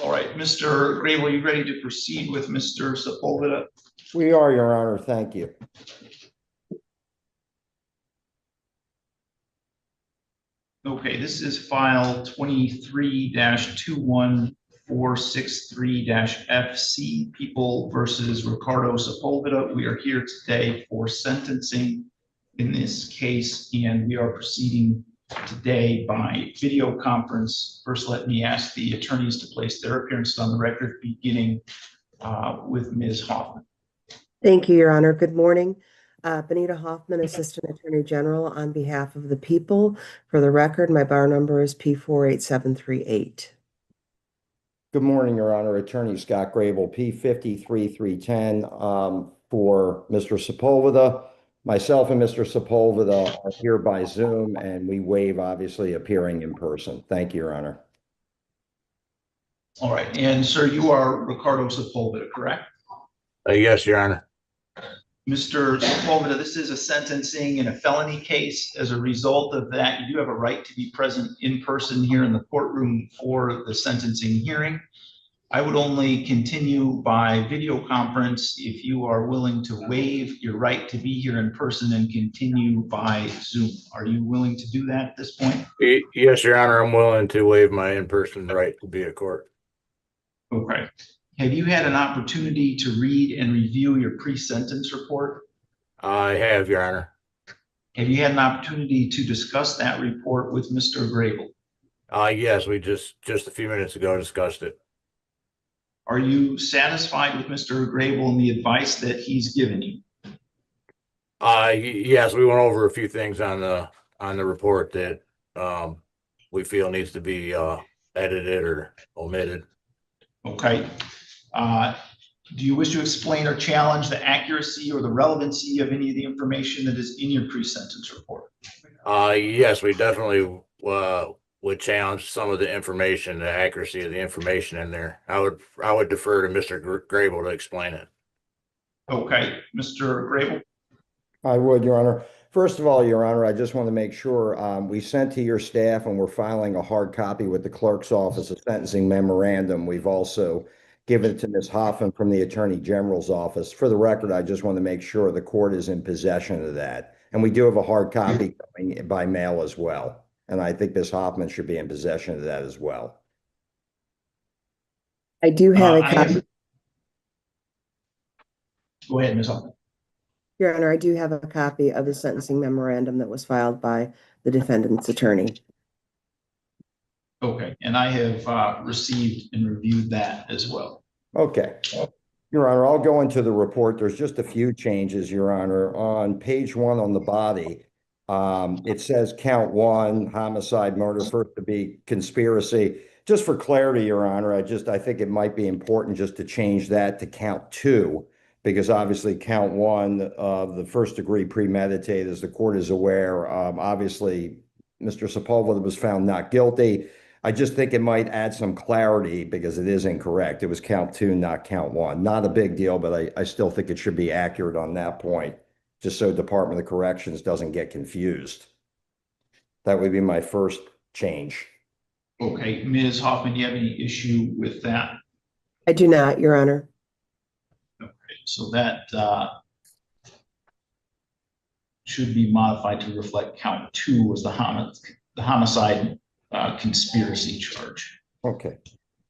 All right, Mr. Grable, are you ready to proceed with Mr. Sepulveda? We are, Your Honor. Thank you. Okay, this is file 23-21463-FC, People versus Ricardo Sepulveda. We are here today for sentencing in this case, and we are proceeding today by video conference. First, let me ask the attorneys to place their appearances on the record, beginning with Ms. Hoffman. Thank you, Your Honor. Good morning. Benita Hoffman, Assistant Attorney General on behalf of the people. For the record, my bar number is P48738. Good morning, Your Honor. Attorney Scott Grable, P53310, for Mr. Sepulveda. Myself and Mr. Sepulveda are here by Zoom, and we waive, obviously, appearing in person. Thank you, Your Honor. All right, and sir, you are Ricardo Sepulveda, correct? Yes, Your Honor. Mr. Sepulveda, this is a sentencing in a felony case. As a result of that, you do have a right to be present in person here in the courtroom for the sentencing hearing. I would only continue by video conference if you are willing to waive your right to be here in person and continue by Zoom. Are you willing to do that at this point? Yes, Your Honor. I'm willing to waive my in-person right to be at court. Okay. Have you had an opportunity to read and review your pre-sentence report? I have, Your Honor. Have you had an opportunity to discuss that report with Mr. Grable? Yes, we just a few minutes ago discussed it. Are you satisfied with Mr. Grable and the advice that he's given you? Yes, we went over a few things on the report that we feel needs to be edited or omitted. Okay. Do you wish to explain or challenge the accuracy or the relevancy of any of the information that is in your pre-sentence report? Yes, we definitely would challenge some of the information, the accuracy of the information in there. I would defer to Mr. Grable to explain it. Okay, Mr. Grable. I would, Your Honor. First of all, Your Honor, I just want to make sure we sent to your staff, and we're filing a hard copy with the clerk's office, a sentencing memorandum. We've also given it to Ms. Hoffman from the Attorney General's office. For the record, I just want to make sure the court is in possession of that. And we do have a hard copy coming by mail as well. And I think Ms. Hoffman should be in possession of that as well. I do have a copy. Go ahead, Ms. Hoffman. Your Honor, I do have a copy of the sentencing memorandum that was filed by the defendant's attorney. Okay, and I have received and reviewed that as well. Okay. Your Honor, I'll go into the report. There's just a few changes, Your Honor. On page 1 on the body, it says count 1, homicide, murder, first to be conspiracy. Just for clarity, Your Honor, I think it might be important just to change that to count 2, because obviously count 1 of the first degree premeditated, as the court is aware, obviously Mr. Sepulveda was found not guilty. I just think it might add some clarity because it is incorrect. It was count 2, not count 1. Not a big deal, but I still think it should be accurate on that point, just so Department of Corrections doesn't get confused. That would be my first change. Okay, Ms. Hoffman, do you have any issue with that? I do not, Your Honor. Okay, so that should be modified to reflect count 2 as the homicide conspiracy charge. Okay.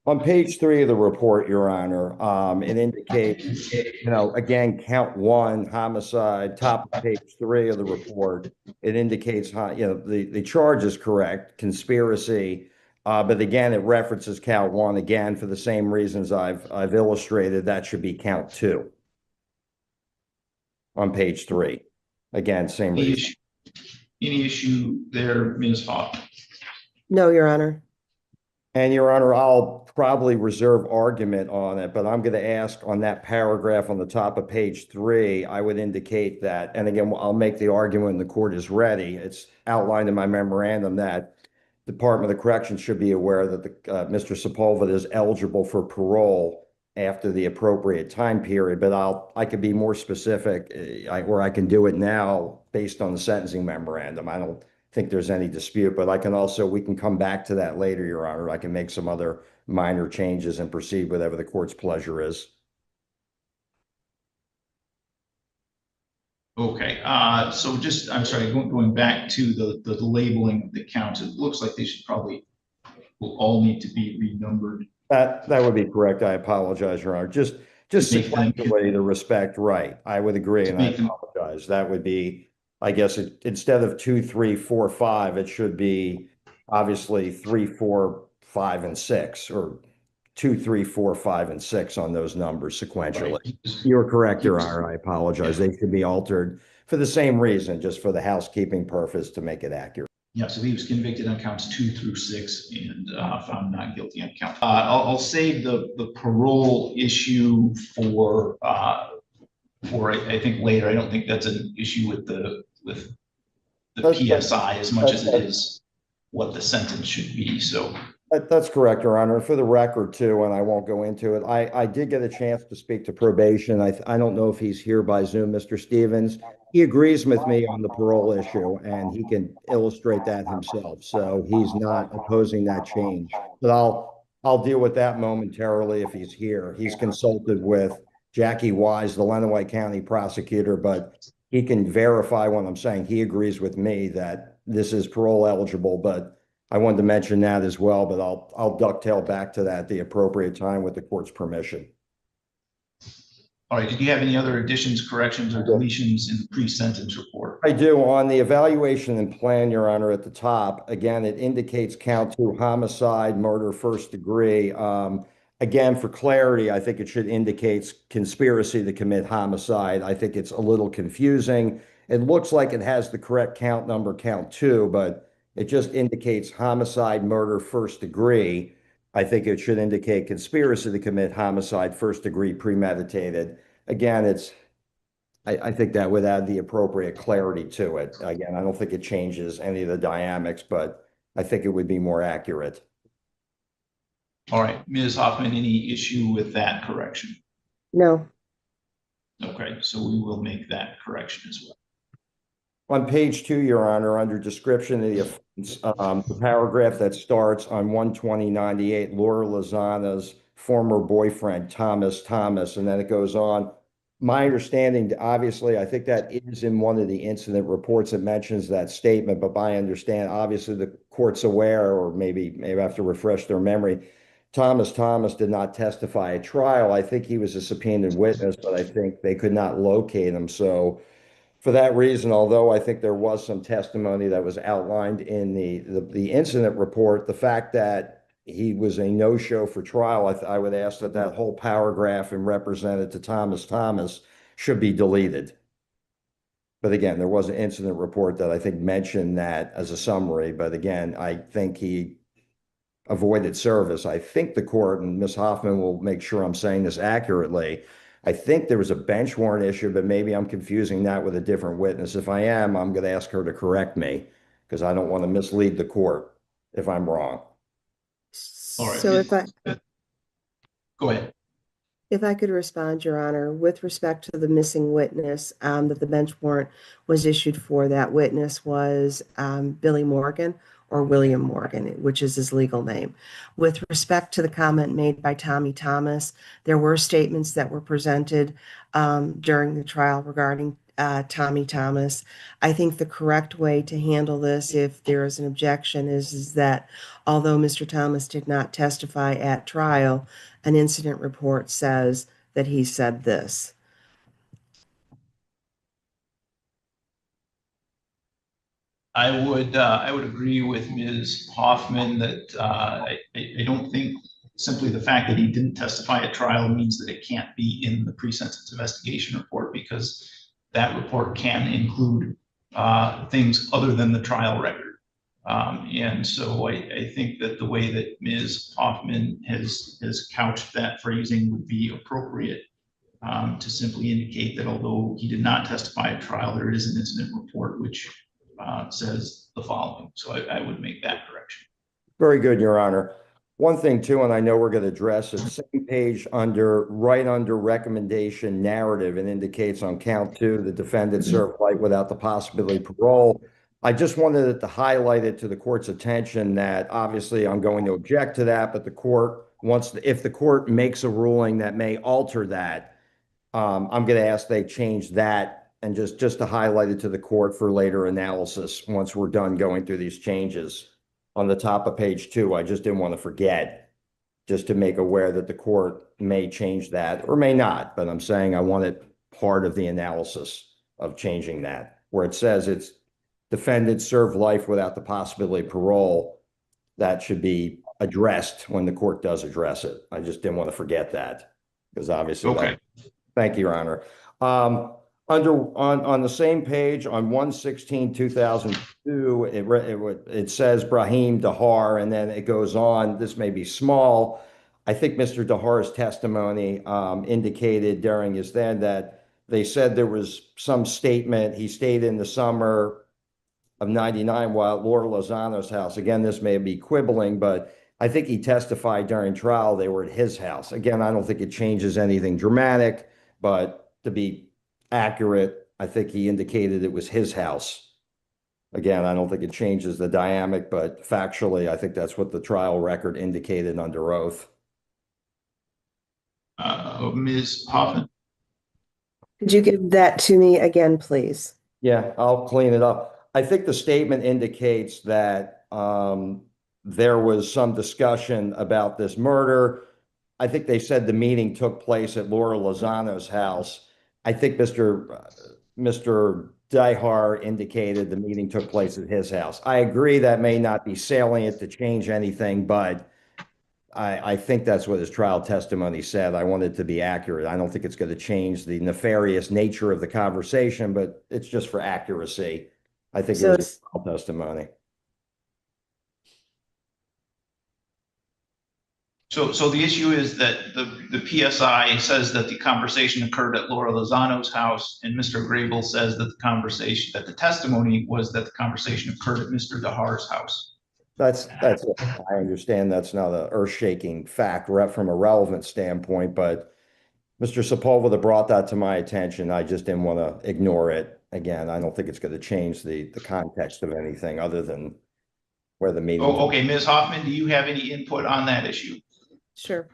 On page 3 of the report, Your Honor, it indicates, again, count 1, homicide, top of page 3 of the report. It indicates, the charge is correct, conspiracy, but again, it references count 1 again for the same reasons I've illustrated. That should be count 2 on page 3. Again, same reason. Any issue there, Ms. Hoffman? No, Your Honor. And Your Honor, I'll probably reserve argument on it, but I'm going to ask on that paragraph on the top of page 3, I would indicate that, and again, I'll make the argument when the court is ready. It's outlined in my memorandum that Department of Corrections should be aware that Mr. Sepulveda is eligible for parole after the appropriate time period, but I could be more specific, or I can do it now based on the sentencing memorandum. I don't think there's any dispute, but we can come back to that later, Your Honor. I can make some other minor changes and proceed whatever the court's pleasure is. Okay, so just, I'm sorry, going back to the labeling of the counts, it looks like they should probably will all need to be renumbered. That would be correct. I apologize, Your Honor. Just Make them- sequentially to respect, right. I would agree, and I make them- apologize. That would be, I guess, instead of 2, 3, 4, 5, it should be obviously 3, 4, 5, and 6, or 2, 3, 4, 5, and 6 on those numbers sequentially. Right. You're correct, Your Honor. I apologize. They should be altered for the same reason, just for the housekeeping purpose to make it accurate. Yeah, so he was convicted on counts 2 through 6 and found not guilty on count. I'll save the parole issue for I think later. I don't think that's an issue with the PSI as much as it is what the sentence should be. So That's correct, Your Honor. For the record, too, and I won't go into it, I did get a chance to speak to probation. I don't know if he's here by Zoom, Mr. Stevens. He agrees with me on the parole issue, and he can illustrate that himself. So he's not opposing that change. But I'll deal with that momentarily if he's here. He's consulted with Jackie Wise, the Lenawee County prosecutor, but he can verify what I'm saying. He agrees with me that this is parole eligible, but I wanted to mention that as well, but I'll ducktail back to that at the appropriate time with the court's permission. all right, did you have any other additions, corrections, or deletions in the pre-sentence report? I do. On the evaluation and plan, Your Honor, at the top, again, it indicates count 2 homicide, murder, first degree. Again, for clarity, I think it should indicate conspiracy to commit homicide. I think it's a little confusing. It looks like it has the correct count number, count 2, but it just indicates homicide, murder, first degree. I think it should indicate conspiracy to commit homicide, first degree, premeditated. Again, I think that would add the appropriate clarity to it. Again, I don't think it changes any of the dynamics, but I think it would be more accurate. All right, Ms. Hoffman, any issue with that correction? No. Okay, so we will make that correction as well. On page 2, Your Honor, under description of the offense, the paragraph that starts on 12098, Laura Lozana's former boyfriend, Thomas, and then it goes on. My understanding, obviously, I think that is in one of the incident reports that mentions that statement, but I understand, obviously, the court's aware, or maybe I have to refresh their memory. Thomas did not testify at trial. I think he was a subpoenaed witness, but I think they could not locate him. So for that reason, although I think there was some testimony that was outlined in the incident report, the fact that he was a no-show for trial, I would ask that whole paragraph and represented to Thomas should be deleted. But again, there was an incident report that I think mentioned that as a summary. But again, I think he avoided service. I think the court, and Ms. Hoffman will make sure I'm saying this accurately, I think there was a bench warrant issue, but maybe I'm confusing that with a different witness. If I am, I'm going to ask her to correct me because I don't want to mislead the court if I'm wrong. All right. So Go ahead. if I could respond, Your Honor, with respect to the missing witness, that the bench warrant was issued for, that witness was Billy Morgan, or William Morgan, which is his legal name. With respect to the comment made by Tommy Thomas, there were statements that were presented during the trial regarding Tommy Thomas. I think the correct way to handle this, if there is an objection, is that although Mr. Thomas did not testify at trial, an incident report says that he said this. I would agree with Ms. Hoffman that I don't think simply the fact that he didn't testify at trial means that it can't be in the pre-sentence investigation report, because that report can include things other than the trial record. And so I think that the way that Ms. Hoffman has couched that phrasing would be appropriate, to simply indicate that although he did not testify at trial, there is an incident report which says the following. So I would make that correction. Very good, Your Honor. One thing too, and I know we're going to address it, same page right under recommendation narrative, it indicates on count 2, the defendant served life without the possibility of parole. I just wanted to highlight it to the court's attention that obviously I'm going to object to that, but the court wants, if the court makes a ruling that may alter that, I'm going to ask they change that and just to highlight it to the court for later analysis once we're done going through these changes. On the top of page 2, I just didn't want to forget, just to make aware that the court may change that or may not, but I'm saying I want it part of the analysis of changing that, where it says it's defendant served life without the possibility of parole. That should be addressed when the court does address it. I just didn't want to forget that because obviously Okay. thank you, Your Honor. On the same page on 1/16/2002, it says Brahim Dahar, and then it goes on. This may be small. I think Mr. Dahar's testimony indicated during his then that they said there was some statement. He stayed in the summer of '99 while at Laura Lozano's house. Again, this may be quibbling, but I think he testified during trial they were at his house. Again, I don't think it changes anything dramatic, but to be accurate, I think he indicated it was his house. Again, I don't think it changes the dynamic, but factually, I think that's what the trial record indicated under oath. Ms. Hoffman? Could you give that to me again, please? Yeah, I'll clean it up. I think the statement indicates that there was some discussion about this murder. I think they said the meeting took place at Laura Lozano's house. I think Mr. Dihar indicated the meeting took place at his house. I agree that may not be salient to change anything, but I think that's what his trial testimony said. I wanted to be accurate. I don't think it's going to change the nefarious nature of the conversation, but it's just for accuracy. I think it was a trial testimony. So the issue is that the PSI says that the conversation occurred at Laura Lozano's house, and Mr. Grable says that the testimony was that the conversation occurred at Mr. Dahar's house. That's I understand that's not an earth-shaking fact from a relevant standpoint, but Mr. Sepulveda brought that to my attention. I just didn't want to ignore it. Again, I don't think it's going to change the context of anything other than where the meeting. Oh, okay. Ms. Hoffman, do you have any input on that issue? Sure.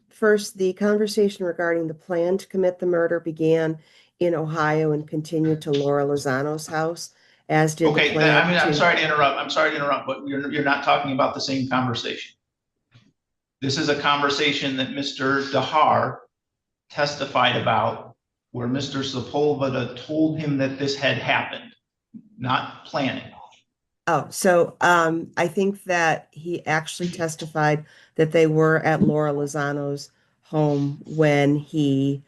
First, the conversation regarding the plan to commit the murder began in Ohio and continued to Laura Lozano's house, as did Okay, the plan. I'm sorry to interrupt, but you're not talking about the same conversation. This is a conversation that Mr. Dahar testified about, where Mr. Sepulveda told him that this had happened, not planning. Oh, so I think that he actually testified that they were at Laura Lozano's home when he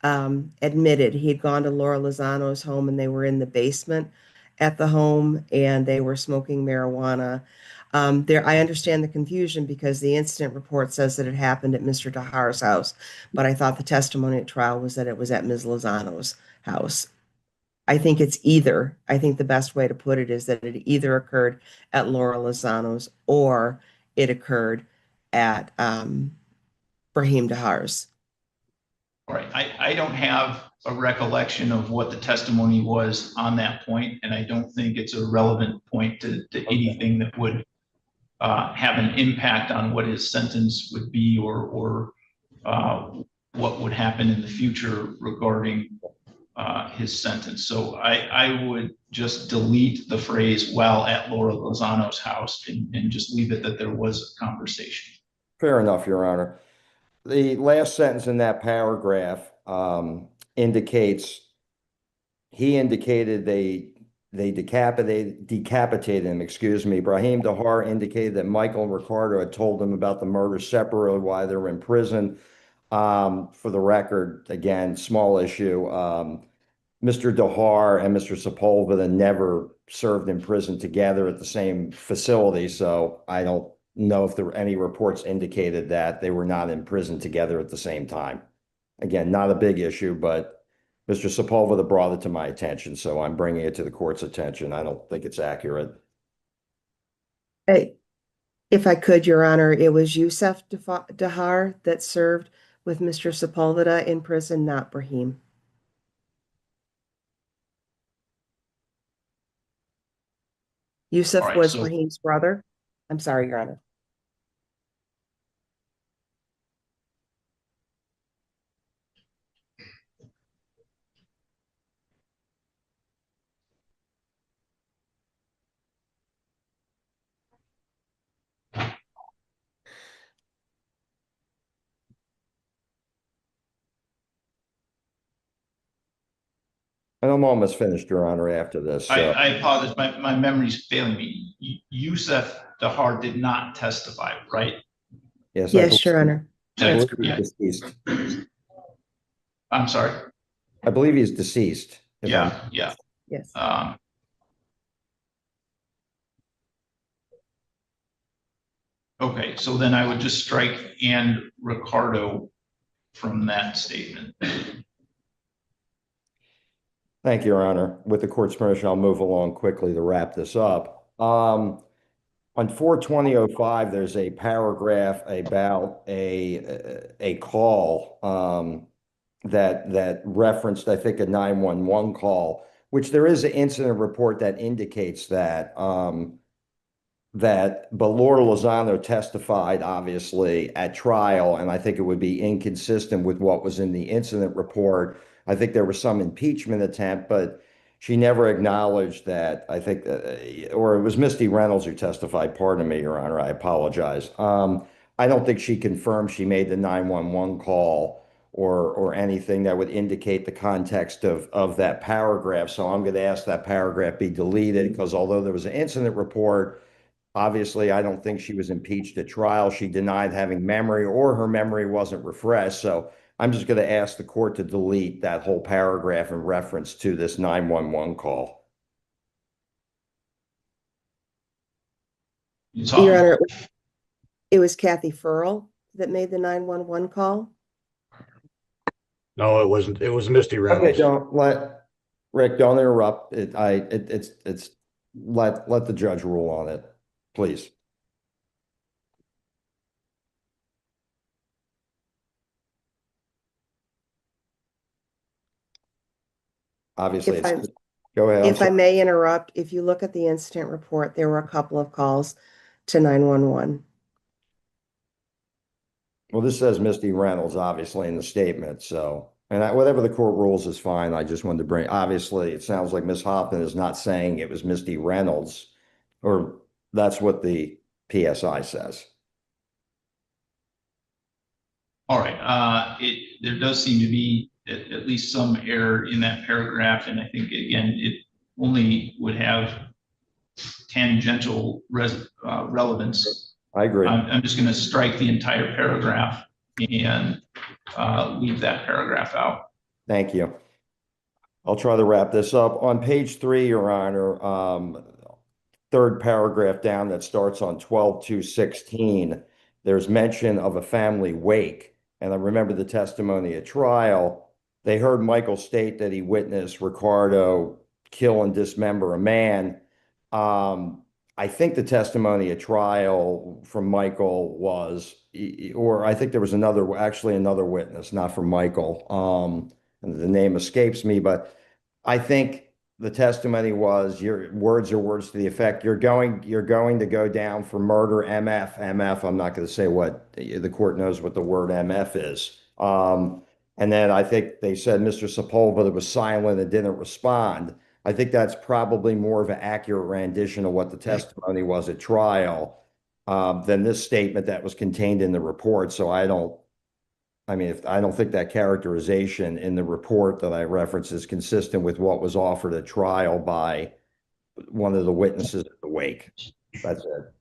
admitted he had gone to Laura Lozano's home and they were in the basement at the home and they were smoking marijuana. I understand the confusion because the incident report says that it happened at Mr. Dahar's house, but I thought the testimony at trial was that it was at Ms. Lozano's house. I think it's either. I think the best way to put it is that it either occurred at Laura Lozano's or it occurred at Brahim Dahar's. All right, I don't have a recollection of what the testimony was on that point, and I don't think it's a relevant point to anything that would have an impact on what his sentence would be or what would happen in the future regarding his sentence. So I would just delete the phrase "while at Laura Lozano's house" and just leave it that there was a conversation. Fair enough, Your Honor. The last sentence in that paragraph indicates he indicated they decapitated him, excuse me. Brahim Dahar indicated that Michael and Ricardo had told him about the murder separately while they were in prison. For the record, again, small issue. Mr. Dahar and Mr. Sepulveda never served in prison together at the same facility, so I don't know if there were any reports indicated that they were not in prison together at the same time. Again, not a big issue, but Mr. Sepulveda brought it to my attention, so I'm bringing it to the court's attention. I don't think it's accurate. Hey, if I could, Your Honor, it was Yusuf Dahar that served with Mr. Sepulveda in prison, not Brahim. Yusuf right, was so- Fahim's brother. I'm sorry, Your Honor. And I'm almost finished, Your Honor, after this. I apologize, my memory's failing me. Yusuf Dahar did not testify, right? Yes, Yes, Your Honor. I That's believe he's deceased. I'm sorry. I believe he's deceased. Yeah, yeah. Yes. Okay, so then I would just strike and Ricardo from that statement. Thank you, Your Honor. With the court's permission, I'll move along quickly to wrap this up. On 42005, there's a paragraph about a call that referenced, I think, a 911 call, which there is an incident report that indicates that Laura Lozano testified, obviously, at trial, and I think it would be inconsistent with what was in the incident report. I think there was some impeachment attempt, but she never acknowledged that. I think, or it was Misty Reynolds who testified. Pardon me, Your Honor. I apologize. I don't think she confirmed she made the 911 call or anything that would indicate the context of that paragraph. So I'm going to ask that paragraph be deleted because although there was an incident report, obviously, I don't think she was impeached at trial. She denied having memory or her memory wasn't refreshed. So I'm just going to ask the court to delete that whole paragraph in reference to this 911 call. Your Honor, it was Kathy Furl that made the 911 call. No, it wasn't. It was Misty Reynolds. Okay, Rick, don't interrupt. It's let the judge rule on it, please. Obviously, go ahead. If I may interrupt, if you look at the incident report, there were a couple of calls to 911. Well, this says Misty Reynolds, obviously, in the statement. So, and whatever the court rules is fine. I just wanted to bring, obviously, it sounds like Ms. Hoffman is not saying it was Misty Reynolds, or that's what the PSI says. All right, there does seem to be at least some error in that paragraph, and I think, again, it only would have tangential relevance. I agree. I'm just going to strike the entire paragraph and leave that paragraph out. Thank you. I'll try to wrap this up. On page 3, Your Honor, third paragraph down that starts on 12/2/16, there's mention of a family wake. And I remember the testimony at trial. They heard Michael state that he witnessed Ricardo kill and dismember a man. I think the testimony at trial from Michael was, or I think there was actually another witness, not from Michael. And the name escapes me, but I think the testimony was your words are words to the effect you're going to go down for murder, MF. I'm not going to say what the court knows what the word MF is. And then I think they said Mr. Sepulveda was silent and didn't respond. I think that's probably more of an accurate rendition of what the testimony was at trial than this statement that was contained in the report. So I don't think that characterization in the report that I referenced is consistent with what was offered at trial by one of the witnesses at the wake. That's it.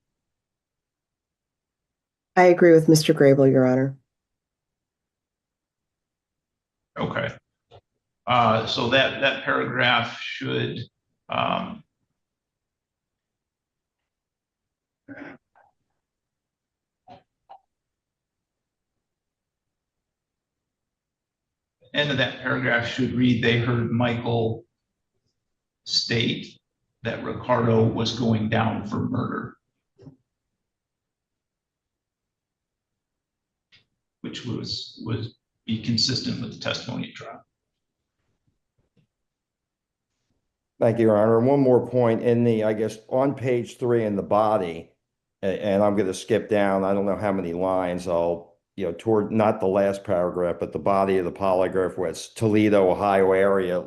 I agree with Mr. Grable, Your Honor. Okay. So that paragraph should end of that paragraph should read, they heard Michael state that Ricardo was going down for murder, which would be consistent with the testimony at trial. Thank you, Your Honor. And one more point in the, I guess, on page 3 in the body, and I'm going to skip down, I don't know how many lines toward not the last paragraph, but the body of the polygraph where it's Toledo, Ohio area,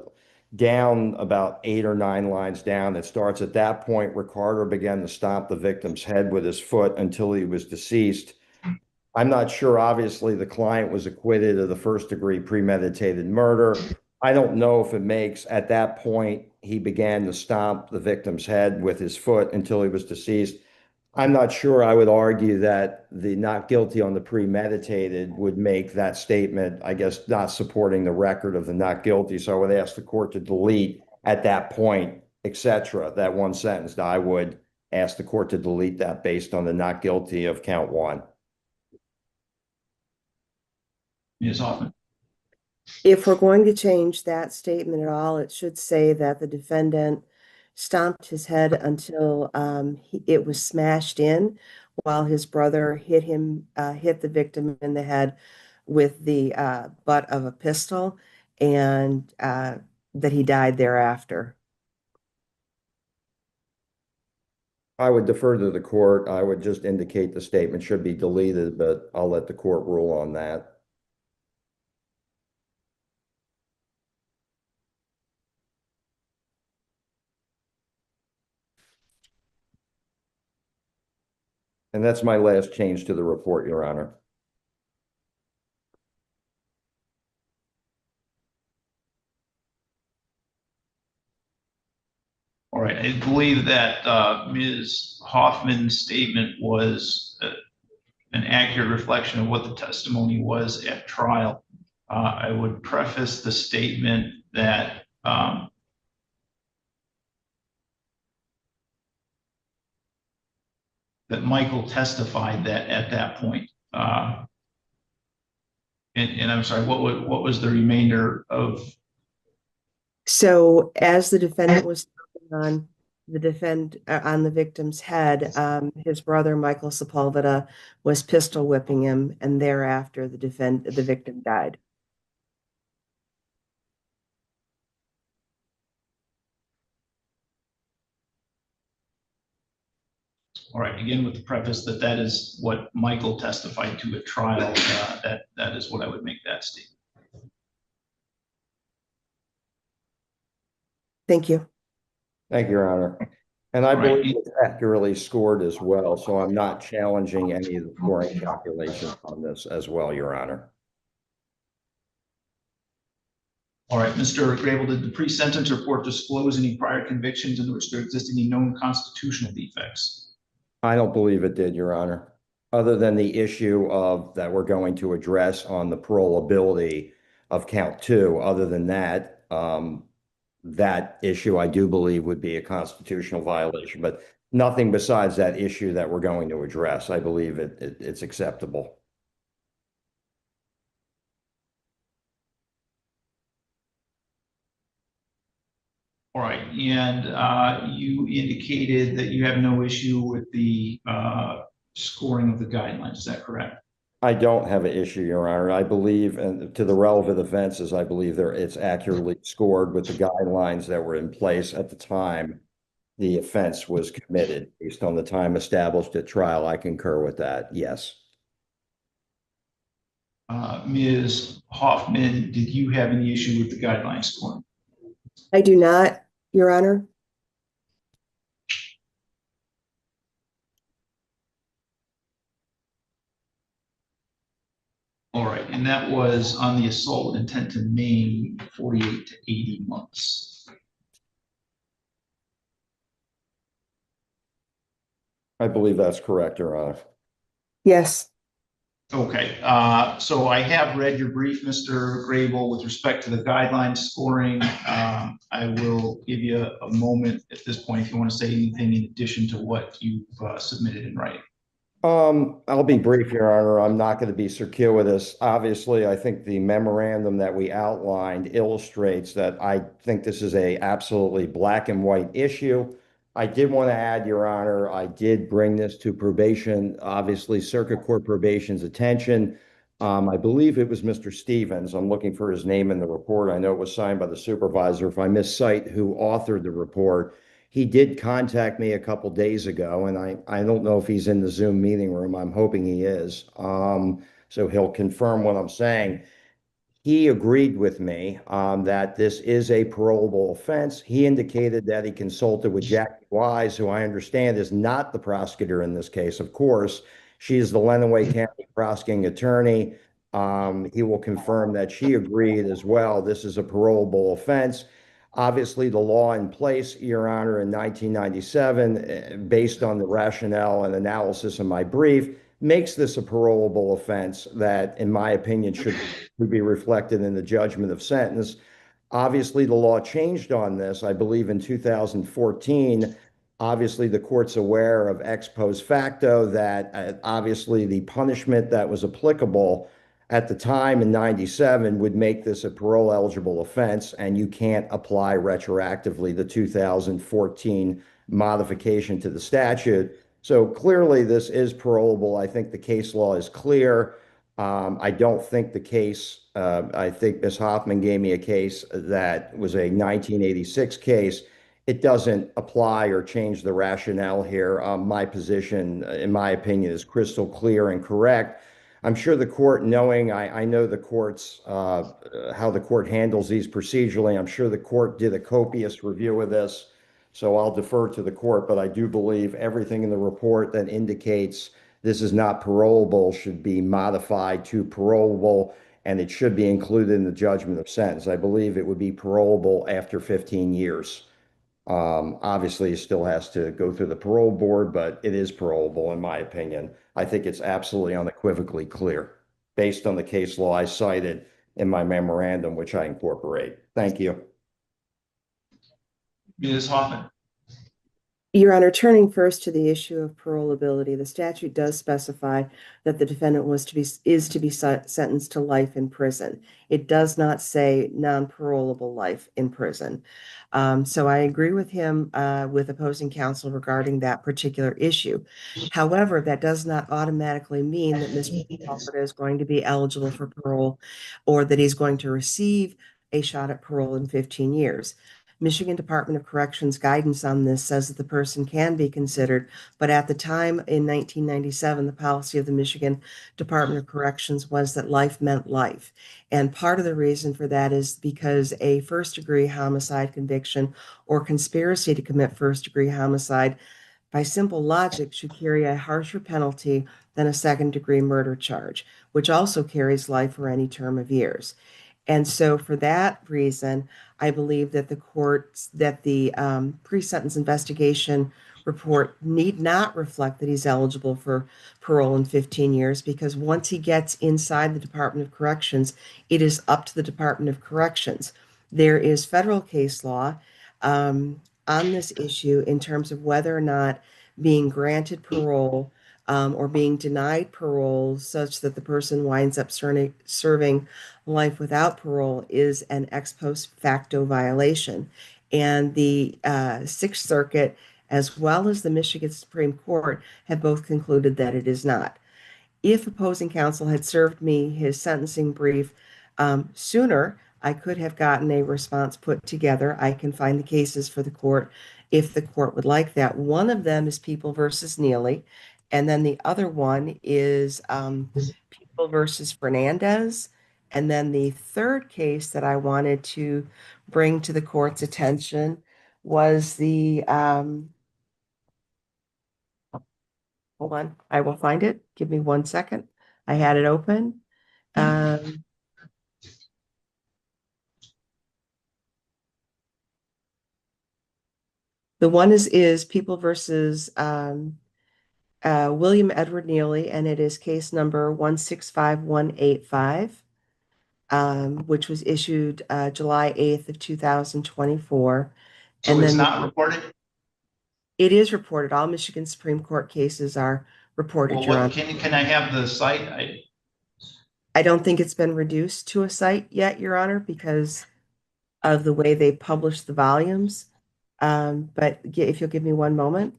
down about 8 or 9 lines down. It starts at that point, Ricardo began to stomp the victim's head with his foot until he was deceased. I'm not sure, obviously, the client was acquitted of the first-degree premeditated murder. I don't know if it makes, at that point, he began to stomp the victim's head with his foot until he was deceased. I'm not sure. I would argue that the not guilty on the premeditated would make that statement, I guess, not supporting the record of the not guilty. So I would ask the court to delete at that point, etc. That one sentence. I would ask the court to delete that based on the not guilty of count 1. Ms. Hoffman. If we're going to change that statement at all, it should say that the defendant stomped his head until it was smashed in, while his brother hit the victim in the head with the butt of a pistol, and that he died thereafter. I would defer to the court. I would just indicate the statement should be deleted, but I'll let the court rule on that. And that's my last change to the report, Your Honor. All right, I believe that Ms. Hoffman's statement was an accurate reflection of what the testimony was at trial. I would preface the statement that that Michael testified that at that point. And I'm sorry, what was the remainder of? So as the defendant was on on the victim's head, his brother Michael Sepulveda was pistol whipping him, and thereafter the victim died. All right, again, with the preface that that is what Michael testified to at trial, that is what I would make that statement. Thank you. Thank you, Your Honor. And I All right. believe it's accurately scored as well, so I'm not challenging any of the scoring calculations on this as well, Your Honor. All right, Mr. Grable, did the pre-sentence report disclose any prior convictions in which there exist any known constitutional defects? I don't believe it did, Your Honor, other than the issue of that we're going to address on the parolability of count 2. Other than that, that issue I do believe would be a constitutional violation, but nothing besides that issue that we're going to address. I believe it's acceptable. All right, and you indicated that you have no issue with the scoring of the guidelines. Is that correct? I don't have an issue, Your Honor. I believe, and to the relevant offenses, I believe it's accurately scored with the guidelines that were in place at the time the offense was committed, based on the time established at trial. I concur with that. Yes. Ms. Hoffman, did you have any issue with the guideline scoring? I do not, Your Honor. All right, and that was on the assault with intent to maim, 48 to 80 months. I believe that's correct, Your Honor. Yes. Okay, so I have read your brief, Mr. Grable, with respect to the guideline scoring. I will give you a moment at this point if you want to say anything in addition to what you've submitted in writing. I'll be brief, Your Honor. I'm not going to be circuitous. Obviously, I think the memorandum that we outlined illustrates that I think this is a absolutely black and white issue. I did want to add, Your Honor, I did bring this to probation, obviously Circuit Court probation's attention. I believe it was Mr. Stevens. I'm looking for his name in the report. I know it was signed by the supervisor. If I miscite who authored the report, he did contact me a couple days ago, and I don't know if he's in the Zoom meeting room. I'm hoping he is. So he'll confirm what I'm saying. He agreed with me that this is a parolable offense. He indicated that he consulted with Jackie Wise, who I understand is not the prosecutor in this case, of course. She is the Lenawee County prosecuting attorney. He will confirm that she agreed as well. This is a parolable offense. Obviously, the law in place, Your Honor, in 1997, based on the rationale and analysis in my brief, makes this a parolable offense that, in my opinion, should be reflected in the judgment of sentence. Obviously, the law changed on this, I believe, in 2014. Obviously, the court's aware of ex post facto that obviously the punishment that was applicable at the time in 97 would make this a parole eligible offense, and you can't apply retroactively the 2014 modification to the statute. So clearly, this is parolable. I think the case law is clear. I don't think the case, I think Ms. Hoffman gave me a case that was a 1986 case. It doesn't apply or change the rationale here. My position, in my opinion, is crystal clear and correct. I'm sure the court, knowing I know the court's, how the court handles these procedurally, I'm sure the court did a copious review of this. So I'll defer to the court, but I do believe everything in the report that indicates this is not parolable should be modified to parolable, and it should be included in the judgment of sentence. I believe it would be parolable after 15 years. Obviously, it still has to go through the parole board, but it is parolable, in my opinion. I think it's absolutely unequivocally clear based on the case law I cited in my memorandum, which I incorporate. Thank you. Ms. Hoffman. Your Honor, turning first to the issue of parolability, the statute does specify that the defendant is to be sentenced to life in prison. It does not say non-parolable life in prison. So I agree with him with opposing counsel regarding that particular issue. However, that does not automatically mean that Mr. Crawford is going to be eligible for parole or that he's going to receive a shot at parole in 15 years. Michigan Department of Corrections guidance on this says that the person can be considered, but at the time in 1997, the policy of the Michigan Department of Corrections was that life meant life. And part of the reason for that is because a first-degree homicide conviction or conspiracy to commit first-degree homicide, by simple logic, should carry a harsher penalty than a second-degree murder charge, which also carries life for any term of years. And so for that reason, I believe that the pre-sentence investigation report need not reflect that he's eligible for parole in 15 years, because once he gets inside the Department of Corrections, it is up to the Department of Corrections. There is federal case law on this issue in terms of whether or not being granted parole or being denied parole such that the person winds up serving life without parole is an ex post facto violation. And the Sixth Circuit, as well as the Michigan Supreme Court, have both concluded that it is not. If opposing counsel had served me his sentencing brief sooner, I could have gotten a response put together. I can find the cases for the court if the court would like that. One of them is People versus Neely, and then the other one is People versus Fernandez. And then the third case that I wanted to bring to the court's attention was the, hold on, I will find it. Give me 1 second. I had it open. The one is People versus William Edward Neely, and it is case number 165185, which was issued July 8th of 2024. So And it's then not reported? it is reported. All Michigan Supreme Court cases are reported, Well, Your Honor. can I have the site? I don't think it's been reduced to a site yet, Your Honor, because of the way they publish the volumes. But if you'll give me 1 moment.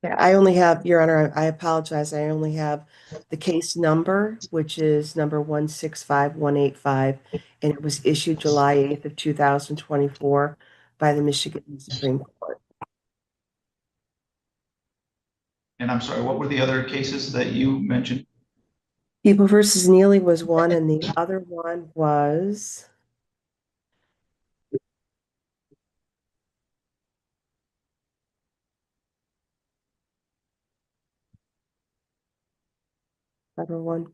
Yeah, I only have, Your Honor, I apologize. I only have the case number, which is number 165185, and it was issued July 8th of 2024 by the Michigan Supreme Court. And I'm sorry, what were the other cases that you mentioned? People versus Neely was one, and the other one was other one.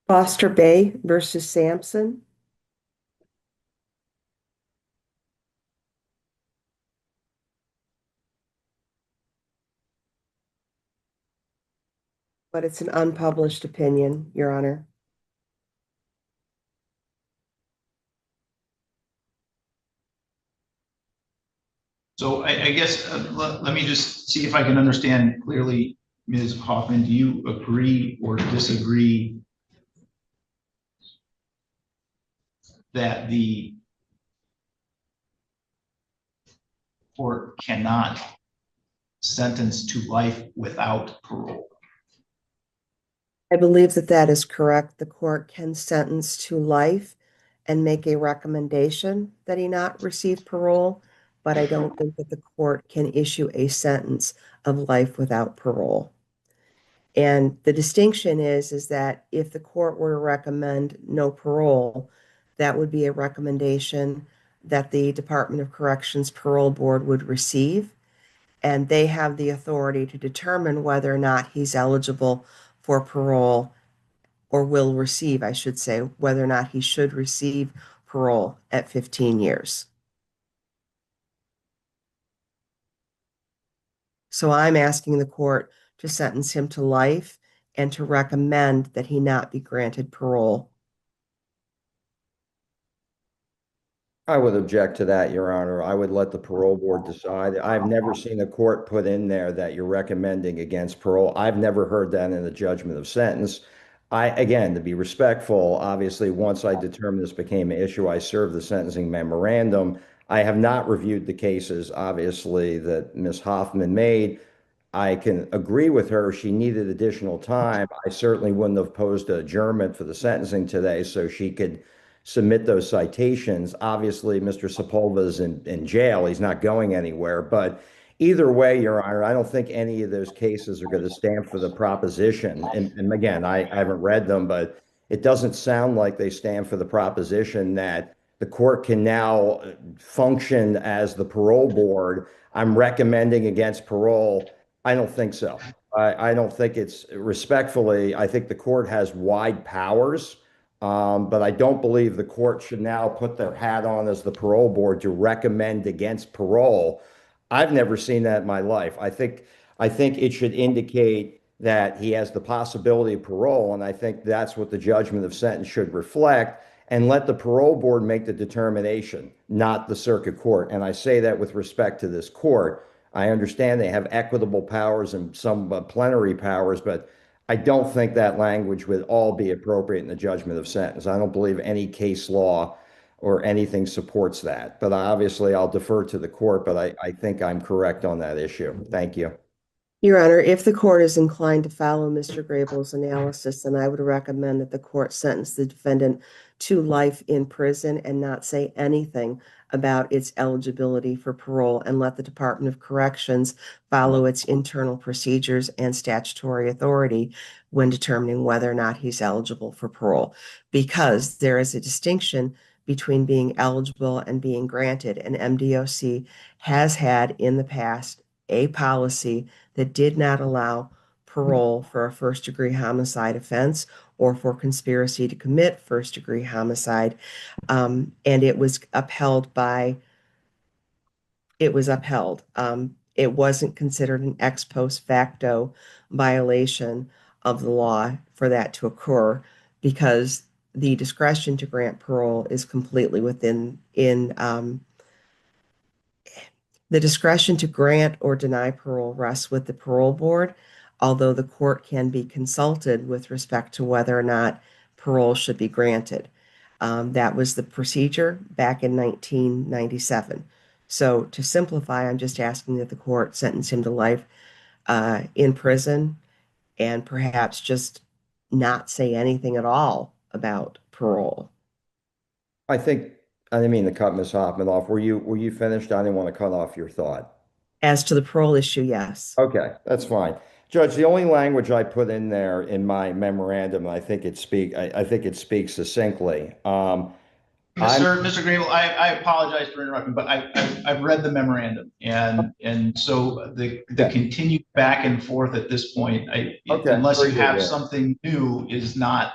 Foster Bay versus Sampson. But it's an unpublished opinion, Your Honor. So I guess, let me just see if I can understand clearly, Ms. Hoffman, do you agree or disagree that the court cannot sentence to life without parole? I believe that that is correct. The court can sentence to life and make a recommendation that he not receive parole, but I don't think that the court can issue a sentence of life without parole. And the distinction is that if the court were to recommend no parole, that would be a recommendation that the Department of Corrections Parole Board would receive, and they have the authority to determine whether or not he's eligible for parole or will receive, I should say, whether or not he should receive parole at 15 years. So I'm asking the court to sentence him to life and to recommend that he not be granted parole. I would object to that, Your Honor. I would let the parole board decide. I've never seen a court put in there that you're recommending against parole. I've never heard that in a judgment of sentence. Again, to be respectful, obviously, once I determined this became an issue, I served the sentencing memorandum. I have not reviewed the cases, obviously, that Ms. Hoffman made. I can agree with her. She needed additional time. I certainly wouldn't have posed an adjournment for the sentencing today so she could submit those citations. Obviously, Mr. Sepulveda is in jail. He's not going anywhere. But either way, Your Honor, I don't think any of those cases are going to stand for the proposition. And again, I haven't read them, but it doesn't sound like they stand for the proposition that the court can now function as the parole board. I'm recommending against parole. I don't think so. I don't think it's respectfully, I think the court has wide powers, but I don't believe the court should now put their hat on as the parole board to recommend against parole. I've never seen that in my life. I think it should indicate that he has the possibility of parole, and I think that's what the judgment of sentence should reflect, and let the parole board make the determination, not the circuit court. And I say that with respect to this court. I understand they have equitable powers and some plenary powers, but I don't think that language would all be appropriate in the judgment of sentence. I don't believe any case law or anything supports that. But obviously, I'll defer to the court, but I think I'm correct on that issue. Thank you. Your Honor, if the court is inclined to follow Mr. Grable's analysis, then I would recommend that the court sentence the defendant to life in prison and not say anything about its eligibility for parole, and let the Department of Corrections follow its internal procedures and statutory authority when determining whether or not he's eligible for parole. Because there is a distinction between being eligible and being granted, and MDOC has had in the past a policy that did not allow parole for a first-degree homicide offense or for conspiracy to commit first-degree homicide. And it was upheld. it wasn't considered an ex post facto violation of the law for that to occur because the discretion to grant parole is completely within the discretion to grant or deny parole rests with the parole board, although the court can be consulted with respect to whether or not parole should be granted. That was the procedure back in 1997. So to simplify, I'm just asking that the court sentence him to life in prison and perhaps just not say anything at all about parole. I think, I didn't mean to cut Ms. Hoffman off. Were you finished? I didn't want to cut off your thought. As to the parole issue, yes. Okay, that's fine. Judge, the only language I put in there in my memorandum, I think I think it speaks succinctly. Mr. Grable, I apologize for interrupting, but I've read the memorandum and so the continued back and forth at this point, unless you have something new is not,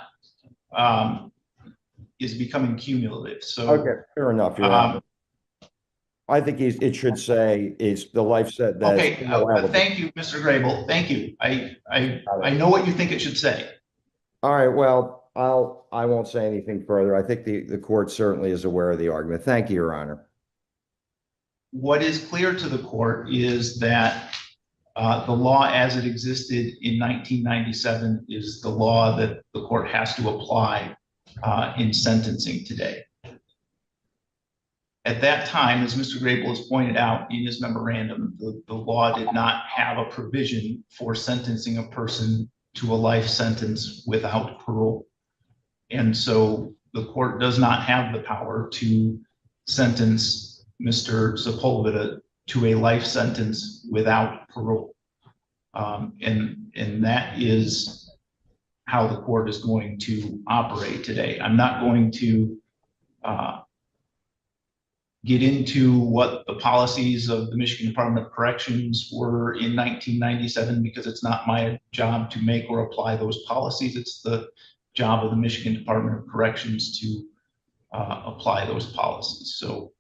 is becoming cumulative. So. Okay, fair enough. Your Honor. I think it should say is the life set that. Okay, thank you, Mr. Grable. Thank you. I know what you think it should say. All right, well, I won't say anything further. I think the court certainly is aware of the argument. Thank you, Your Honor. What is clear to the court is that the law as it existed in 1997 is the law that the court has to apply in sentencing today. At that time, as Mr. Grable has pointed out in his memorandum, the law did not have a provision for sentencing a person to a life sentence without parole. And so the court does not have the power to sentence Mr. Sepulveda to a life sentence without parole. And that is how the court is going to operate today. I'm not going to get into what the policies of the Michigan Department of Corrections were in 1997 because it's not my job to make or apply those policies. It's the job of the Michigan Department of Corrections to apply those policies. So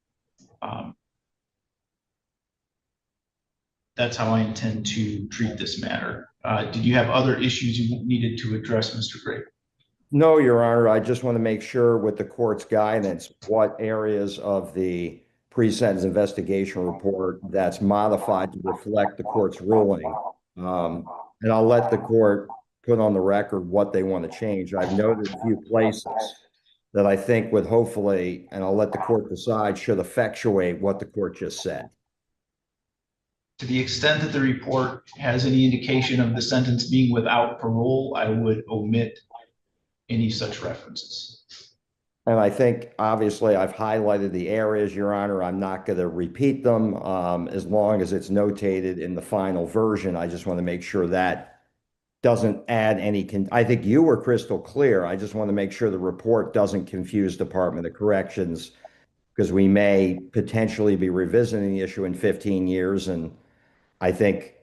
that's how I intend to treat this matter. Did you have other issues you needed to address, Mr. Gray? No, Your Honor. I just want to make sure with the court's guidance, what areas of the pre-sentence investigation report that's modified to reflect the court's ruling. And I'll let the court put on the record what they want to change. I've noted a few places that I think would hopefully, and I'll let the court decide, should effectuate what the court just said. To the extent that the report has any indication of the sentence being without parole, I would omit any such references. And I think, obviously, I've highlighted the areas, Your Honor. I'm not going to repeat them as long as it's notated in the final version. I just want to make sure that doesn't add any. I think you were crystal clear. I just want to make sure the report doesn't confuse Department of Corrections because we may potentially be revisiting the issue in 15 years. And I think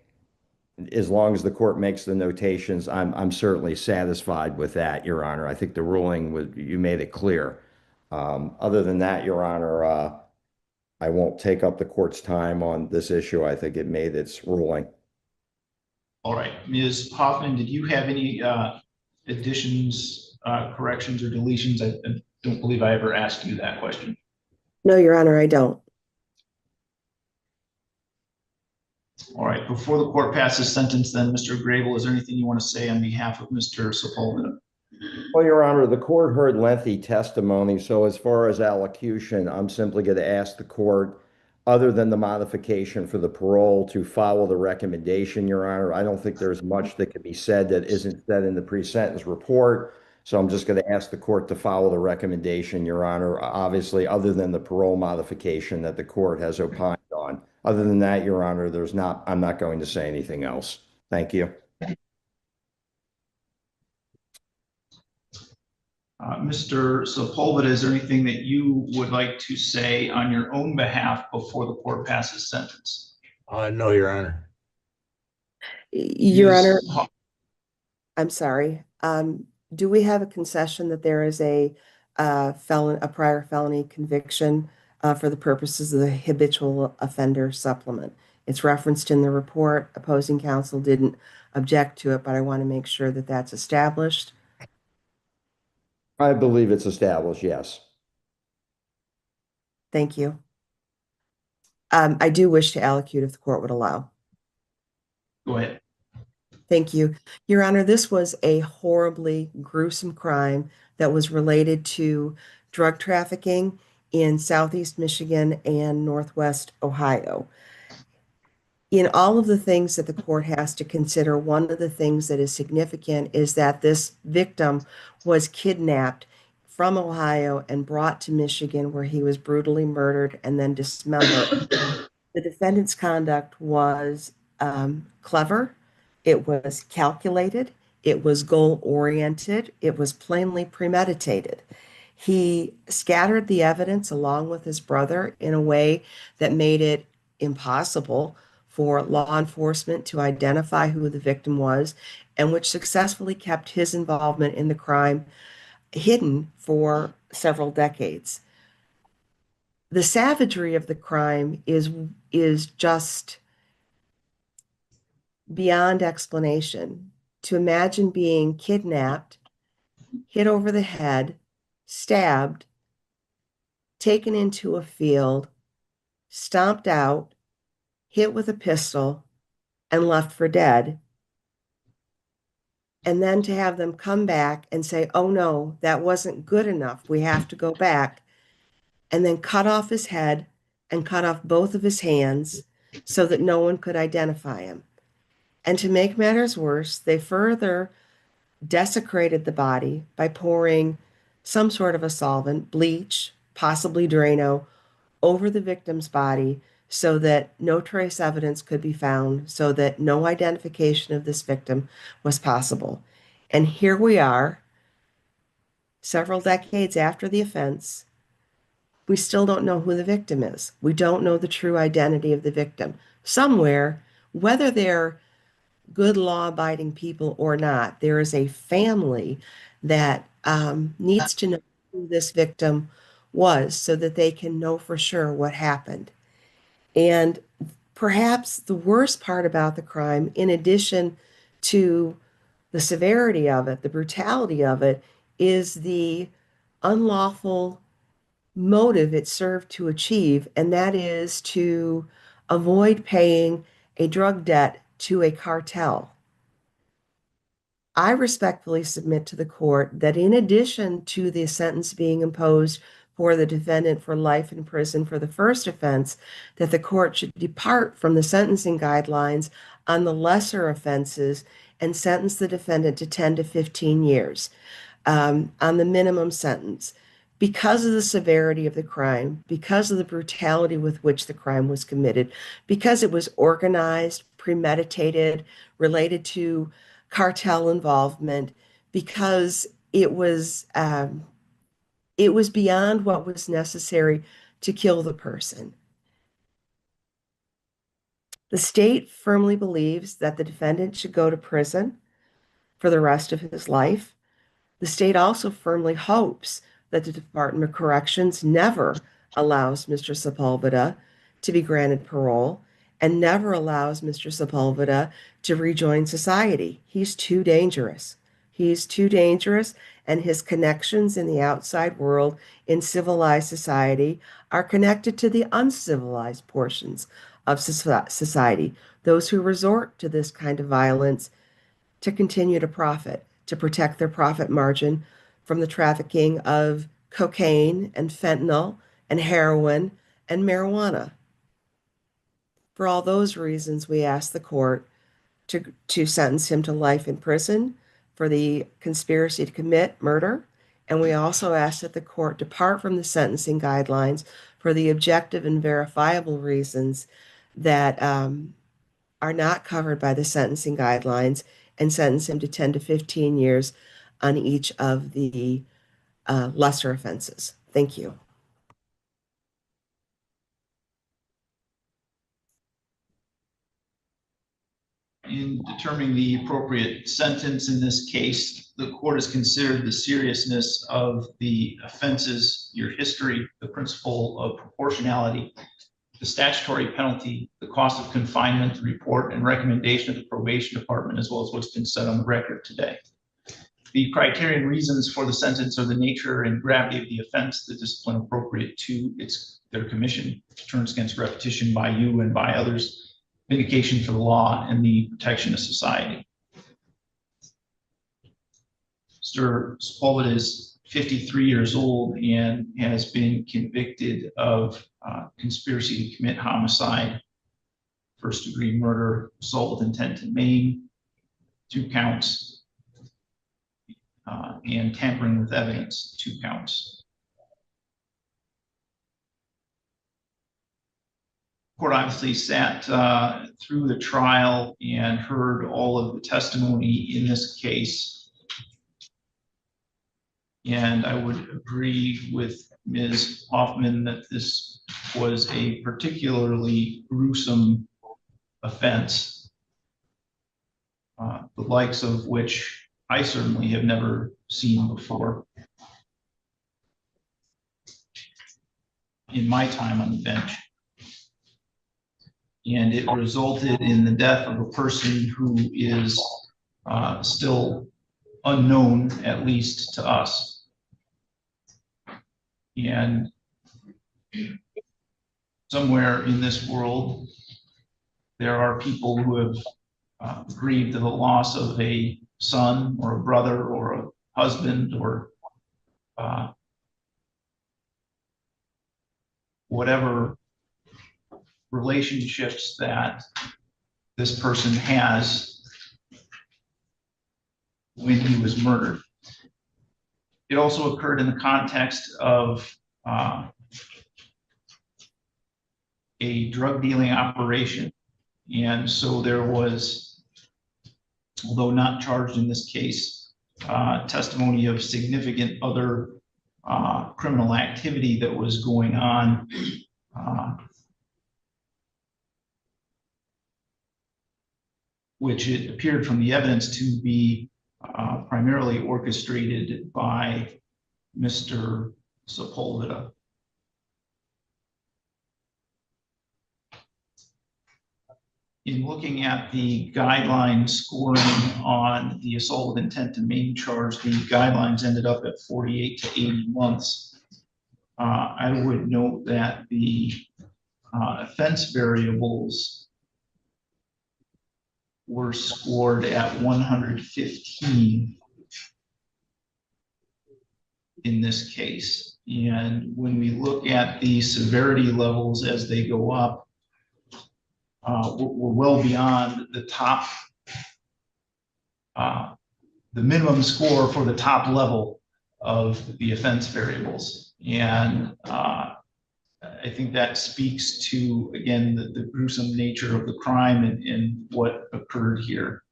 as long as the court makes the notations, I'm certainly satisfied with that, Your Honor. I think the ruling was, you made it clear. Other than that, Your Honor, I won't take up the court's time on this issue. I think it made its ruling. All right, Ms. Hoffman, did you have any additions, corrections, or deletions? I don't believe I ever asked you that question. No, Your Honor, I don't. All right, before the court passes sentence, then, Mr. Grable, is there anything you want to say on behalf of Mr. Sepulveda? Well, Your Honor, the court heard lengthy testimony. So as far as allocution, I'm simply going to ask the court, other than the modification for the parole, to follow the recommendation, Your Honor. I don't think there's much that can be said that isn't said in the pre-sentence report. So I'm just going to ask the court to follow the recommendation, Your Honor, obviously, other than the parole modification that the court has opined on. Other than that, Your Honor, I'm not going to say anything else. Thank you. Mr. Sepulveda, is there anything that you would like to say on your own behalf before the court passes sentence? No, Your Honor. Your Honor, I'm sorry. Do we have a concession that there is a prior felony conviction for the purposes of the habitual offender supplement? It's referenced in the report. Opposing counsel didn't object to it, but I want to make sure that that's established. I believe it's established, yes. Thank you. I do wish to allocute if the court would allow. Go ahead. Thank you. Your Honor, this was a horribly gruesome crime that was related to drug trafficking in Southeast Michigan and Northwest Ohio. In all of the things that the court has to consider, one of the things that is significant is that this victim was kidnapped from Ohio and brought to Michigan, where he was brutally murdered and then dismembered. The defendant's conduct was clever, it was calculated, it was goal-oriented, it was plainly premeditated. He scattered the evidence along with his brother in a way that made it impossible for law enforcement to identify who the victim was, and which successfully kept his involvement in the crime hidden for several decades. The savagery of the crime is just beyond explanation. To imagine being kidnapped, hit over the head, stabbed, taken into a field, stomped out, hit with a pistol, and left for dead, and then to have them come back and say, oh no, that wasn't good enough, we have to go back, and then cut off his head and cut off both of his hands so that no one could identify him. And to make matters worse, they further desecrated the body by pouring some sort of a solvent, bleach, possibly Drano, over the victim's body so that no trace evidence could be found, so that no identification of this victim was possible. And here we are, several decades after the offense. We still don't know who the victim is. We don't know the true identity of the victim. Somewhere, whether they're good law-abiding people or not, there is a family that needs to know who this victim was so that they can know for sure what happened. And perhaps the worst part about the crime, in addition to the severity of it, the brutality of it, is the unlawful motive it served to achieve, and that is to avoid paying a drug debt to a cartel. I respectfully submit to the court that in addition to the sentence being imposed for the defendant for life in prison for the first offense, that the court should depart from the sentencing guidelines on the lesser offenses and sentence the defendant to 10 to 15 years on the minimum sentence. Because of the severity of the crime, because of the brutality with which the crime was committed, because it was organized, premeditated, related to cartel involvement, because it was beyond what was necessary to kill the person. The state firmly believes that the defendant should go to prison for the rest of his life. The state also firmly hopes that the Department of Corrections never allows Mr. Sepulveda to be granted parole and never allows Mr. Sepulveda to rejoin society. He's too dangerous. He's too dangerous, and his connections in the outside world in civilized society are connected to the uncivilized portions of society, those who resort to this kind of violence to continue to profit, to protect their profit margin from the trafficking of cocaine and fentanyl and heroin and marijuana. For all those reasons, we ask the court to sentence him to life in prison for the conspiracy to commit murder. And we also ask that the court depart from the sentencing guidelines for the objective and verifiable reasons that are not covered by the sentencing guidelines, and sentence him to 10 to 15 years on each of the lesser offenses. Thank you. In determining the appropriate sentence in this case, the court has considered the seriousness of the offenses, your history, the principle of proportionality, the statutory penalty, the cost of confinement, the report and recommendation of the probation department, as well as what's been said on the record today. The criterion reasons for the sentence are the nature and gravity of the offense, the discipline appropriate to their commission, deterrence against repetition by you and by others, vindication for the law, and the protection of society. Mr. Sepulveda is 53 years old and has been convicted of conspiracy to commit homicide, first-degree murder, assault with intent to maim, 2 counts, and tampering with evidence, 2 counts. Court obviously sat through the trial and heard all of the testimony in this case. And I would agree with Ms. Hoffman that this was a particularly gruesome offense, the likes of which I certainly have never seen before in my time on the bench. And it resulted in the death of a person who is still unknown, at least to us. And somewhere in this world, there are people who have grieved the loss of a son or a brother or a husband or whatever relationships that this person has when he was murdered. It also occurred in the context of a drug dealing operation. And so there was, although not charged in this case, testimony of significant other criminal activity that was going on, which it appeared from the evidence to be primarily orchestrated by Mr. Sepulveda. In looking at the guideline scoring on the assault with intent to maim charge, the guidelines ended up at 48 to 80 months. I would note that the offense variables were scored at 115 in this case. And when we look at the severity levels as they go up, we're well beyond the top, the minimum score for the top level of the offense variables. And I think that speaks to, again, the gruesome nature of the crime and what occurred here.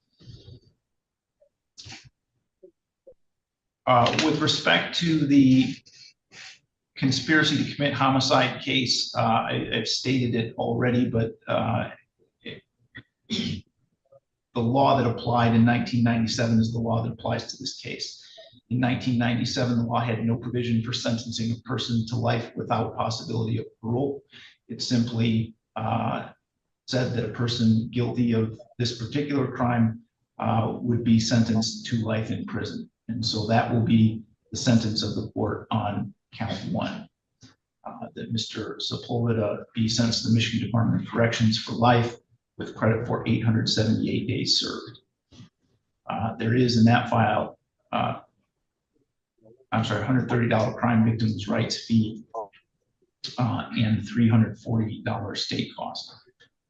With respect to the conspiracy to commit homicide case, I've stated it already, but the law that applied in 1997 is the law that applies to this case. In 1997, the law had no provision for sentencing a person to life without possibility of parole. It simply said that a person guilty of this particular crime would be sentenced to life in prison. And so that will be the sentence of the court on count 1, that Mr. Sepulveda be sentenced to the Michigan Department of Corrections for life with credit for 878 days served. There is in that file, $130 crime victims' rights fee and $340 state cost.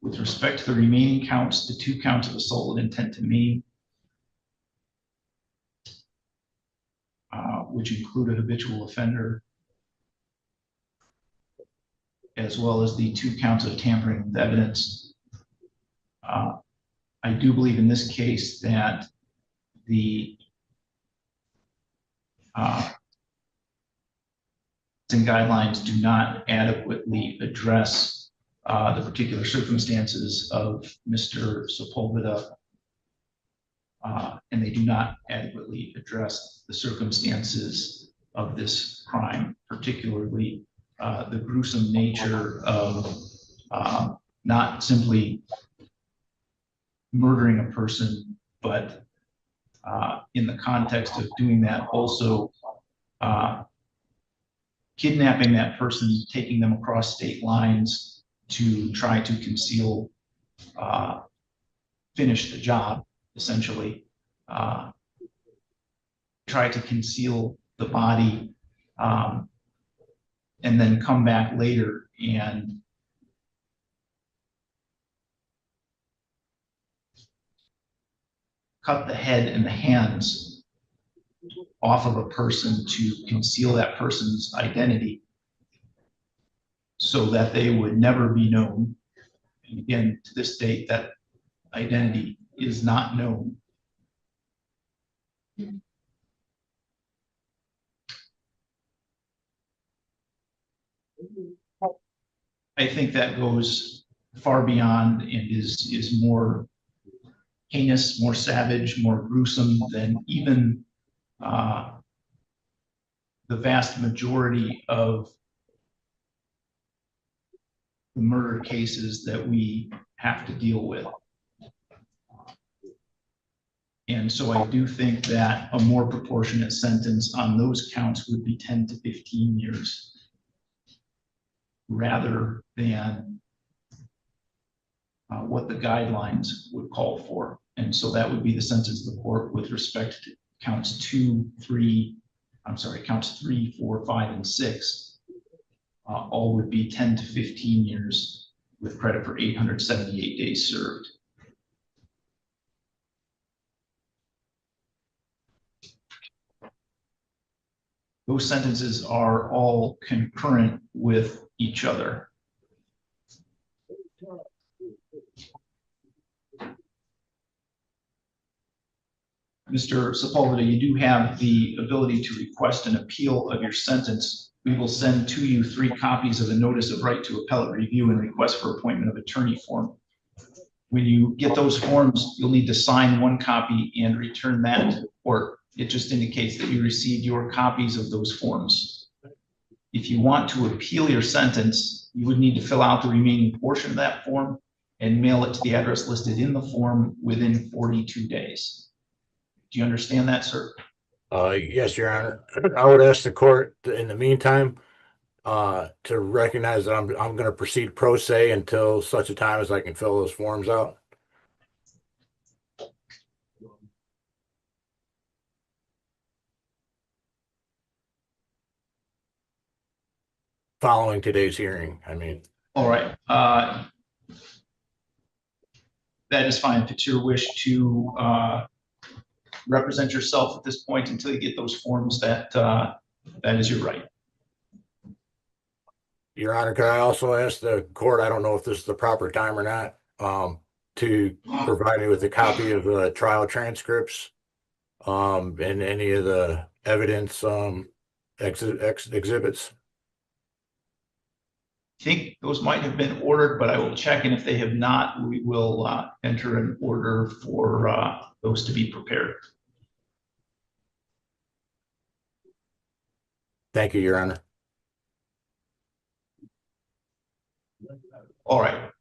With respect to the remaining counts, the 2 counts of assault with intent to maim, which include a habitual offender, as well as the 2 counts of tampering with evidence. I do believe in this case that the guidelines do not adequately address the particular circumstances of Mr. Sepulveda, and they do not adequately address the circumstances of this crime, particularly the gruesome nature of not simply murdering a person, but in the context of doing that, also kidnapping that person, taking them across state lines to try to conceal, finish the job, essentially. Try to conceal the body, and then come back later and cut the head and the hands off of a person to conceal that person's identity so that they would never be known. And again, to this date, that identity is not known. I think that goes far beyond and is more heinous, more savage, more gruesome than even the vast majority of the murder cases that we have to deal with. And so I do think that a more proportionate sentence on those counts would be 10 to 15 years rather than what the guidelines would call for. And so that would be the sentence of the court with respect to counts 3, 4, 5, and 6. All would be 10 to 15 years with credit for 878 days served. Those sentences are all concurrent with each other. Mr. Sepulveda, you do have the ability to request an appeal of your sentence. We will send to you 3 copies of the notice of right to appellate review and request for appointment of attorney form. When you get those forms, you'll need to sign 1 copy and return that to the court. It just indicates that you received your copies of those forms. If you want to appeal your sentence, you would need to fill out the remaining portion of that form and mail it to the address listed in the form within 42 days. Do you understand that, sir? Yes, Your Honor. I would ask the court in the meantime to recognize that I'm going to proceed pro se until such a time as I can fill those forms out. Following today's hearing, I mean. All right. That is fine. If it's your wish to represent yourself at this point until you get those forms, that is your right. Your Honor, could I also ask the court, I don't know if this is the proper time or not, to provide me with a copy of the trial transcripts and any of the evidence exhibits? I think those might have been ordered, but I will check, and if they have not, we will enter an order for those to be prepared. Thank you, Your Honor. All right.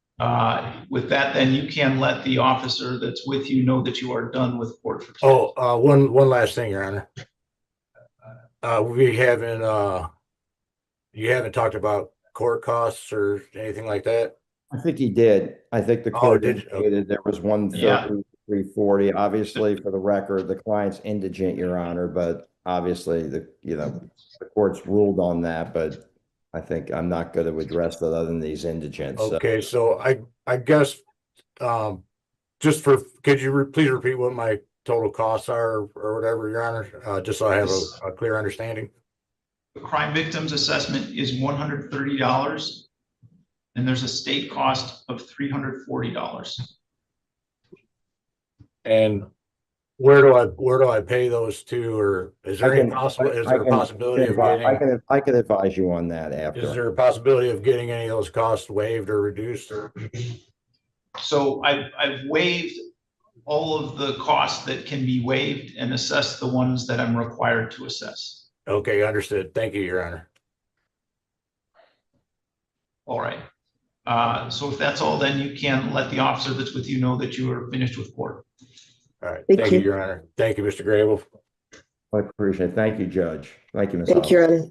With that, then you can let the officer that's with you know that you are done with court for today. Oh, one last thing, Your Honor. We haven't you haven't talked about court costs or anything like that? I think he did. I think the court indicated there was 133.40. Obviously, for the record, the client's indigent, Your Honor, but obviously the court's ruled on that, but I think I'm not going to address that other than these indigents. Okay, so I guess just for, could you please repeat what my total costs are or whatever, Your Honor, just so I have a clear understanding? The crime victims assessment is $130, and there's a state cost of $340. And where do I pay those to, or is there any possibility of getting? I can advise you on that after. Is there a possibility of getting any of those costs waived or reduced? So I've waived all of the costs that can be waived and assessed the ones that I'm required to assess. Okay, understood. Thank you, Your Honor. All right. So if that's all, then you can let the officer that's with you know that you are finished with court. All right. Thank Thank you, you. Your Honor. Thank you, Mr. Gravel. I appreciate it. Thank you, Judge. Thank you, Ms. Thank you, Howell. Your Honor.